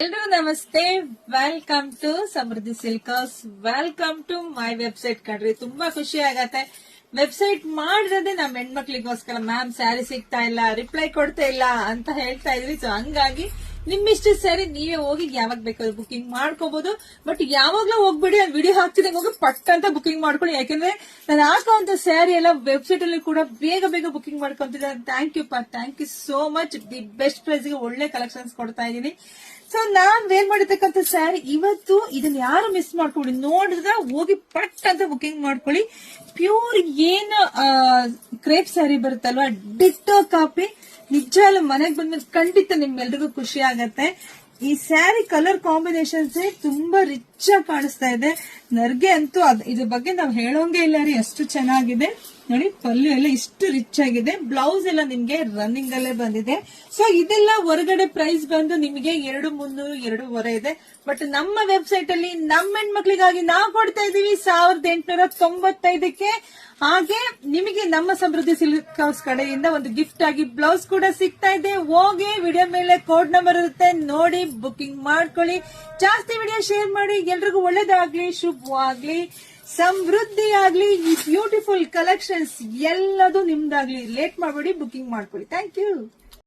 ಎಲ್ರಿಗೂ ನಮಸ್ತೆ. Welcome to Samriddhi Silkers. Welcome to my website ಕಣ್ರಿ. ತುಂಬಾ ಖುಷಿ ಆಗತ್ತೆ. ವೆಬ್ಸೈಟ್ ಮಾಡಿರೋದೇ ನಮ್ಮ ಹೆಣ್ಮಕ್ಳಿಗೋಸ್ಕರ. ಮ್ಯಾಮ್ ಸ್ಯಾರಿ ಸಿಗ್ತಾ ಇಲ್ಲ, ರಿಪ್ಲೈ ಕೊಡ್ತಾ ಇಲ್ಲ ಅಂತ ಹೇಳ್ತಾ ಇದ್ರಿ. ಸೊ ಹಂಗಾಗಿ ನಿಮ್ಮಿಷ್ಟ ಸ್ಯಾರಿ ನೀವೇ ಹೋಗಿ ಯಾವಾಗ ಬೇಕಾದ್ರೂ ಬುಕಿಂಗ್ ಮಾಡ್ಕೋಬಹುದು. ಬಟ್ ಯಾವಾಗ್ಲೂ ಹೋಗ್ಬಿಡಿ, ವಿಡಿಯೋ ಹಾಕ್ತಿದ್ದಂಗೆ ಹೋಗಿ ಪಟ್ ಅಂತ ಬುಕಿಂಗ್ ಮಾಡ್ಕೊಳ್ಳಿ. ಯಾಕಂದ್ರೆ ನಾನು ಹಾಕುವಂತ ಸ್ಯಾರಿ ಎಲ್ಲ ವೆಬ್ಸೈಟ್ ಅಲ್ಲಿ ಕೂಡ ಬೇಗ ಬೇಗ ಬುಕಿಂಗ್ ಮಾಡ್ಕೊಂತಿದ್ದಾರೆ. Thank you so much. The best price ಗೆ ಒಳ್ಳೆ ಕಲೆಕ್ಷನ್ಸ್ ಕೊಡ್ತಾ ಇದೀನಿ. ಸೊ ನಾನ್ ವೇರ್ ಮಾಡಿರ್ತಕ್ಕಂಥ ಸ್ಯಾರಿ ಇವತ್ತು ಇದನ್ನ ಯಾರು ಮಿಸ್ ಮಾಡ್ಕೊಳ್ಳಿ, ನೋಡಿದ್ರೆ ಹೋಗಿ ಪಟ್ ಅಂತ ಬುಕಿಂಗ್ ಮಾಡ್ಕೊಳ್ಳಿ. ಪ್ಯೂರ್ ಏನು ಕ್ರೇಪ್ ಸ್ಯಾರಿ ಬರುತ್ತಲ್ವಾ, ಡಿಟ್ಟೋ ಕಾಪಿ. ನಿಜ ಅಲ್ಲ, ಮನೆಗೆ ಬಂದ್ಮೇಲೆ ಖಂಡಿತ ನಿಮ್ಗೆಲ್ರಿಗೂ ಖುಷಿ ಆಗತ್ತೆ. ಈ ಸ್ಯಾರಿ ಕಲರ್ ಕಾಂಬಿನೇಷನ್ಸ್ ತುಂಬಾ ರಿಚ್ ಆಗಿ ಕಾಣಿಸ್ತಾ ಇದೆ. ನರ್ಗೆ ಅಂತೂ ಇದ್ರ ಬಗ್ಗೆ ನಾವ್ ಹೇಳೋಂಗೆ ಇಲ್ಲ ರೀ, ಅಷ್ಟು ಚೆನ್ನಾಗಿದೆ. ನೋಡಿ, ಪಲ್ಲು ಎಲ್ಲ ಇಷ್ಟು ರಿಚ್ ಆಗಿದೆ. ಬ್ಲೌಸ್ ಎಲ್ಲ ನಿಮ್ಗೆ ರನ್ನಿಂಗ್ ಅಲ್ಲೇ ಬಂದಿದೆ. ಸೊ ಇದೆಲ್ಲ ಹೊರಗಡೆ ಪ್ರೈಸ್ ಬಂದು ನಿಮಗೆ 2,300, 2,500 ಇದೆ. ಬಟ್ ನಮ್ಮ ವೆಬ್ಸೈಟ್ ಅಲ್ಲಿ ನಮ್ಮ ಹೆಣ್ಮಕ್ಳಿಗಾಗಿ ನಾವು ಕೊಡ್ತಾ ಇದೀವಿ 1,895ಕ್ಕೆ. ಹಾಗೆ ನಿಮಗೆ ನಮ್ಮ ಸಮೃದ್ಧಿ ಸಿಲ್ಕ್ ಹೌಸ್ ಕಡೆಯಿಂದ ಒಂದು ಗಿಫ್ಟ್ ಆಗಿ ಬ್ಲೌಸ್ ಕೂಡ ಸಿಗ್ತಾ ಇದೆ. ಹೋಗಿ ವಿಡಿಯೋ ಮೇಲೆ ಕೋಡ್ ನಂಬರ್ ಇರುತ್ತೆ, ನೋಡಿ ಬುಕಿಂಗ್ ಮಾಡ್ಕೊಳ್ಳಿ. ಜಾಸ್ತಿ ವಿಡಿಯೋ ಶೇರ್ ಮಾಡಿ. ಎಲ್ರಿಗೂ ಒಳ್ಳೇದಾಗ್ಲಿ, ಶುಭವಾಗ್ಲಿ, ಸಮೃದ್ಧಿ ಆಗ್ಲಿ. ಈ ಬ್ಯೂಟಿಫುಲ್ ಕಲೆಕ್ಷನ್ಸ್ ಎಲ್ಲದೂ ನಿಮ್ದಾಗ್ಲಿ. ಲೇಟ್ ಮಾಡಬೇಡಿ, ಬುಕಿಂಗ್ ಮಾಡ್ಕೊಳ್ಳಿ. Thank you.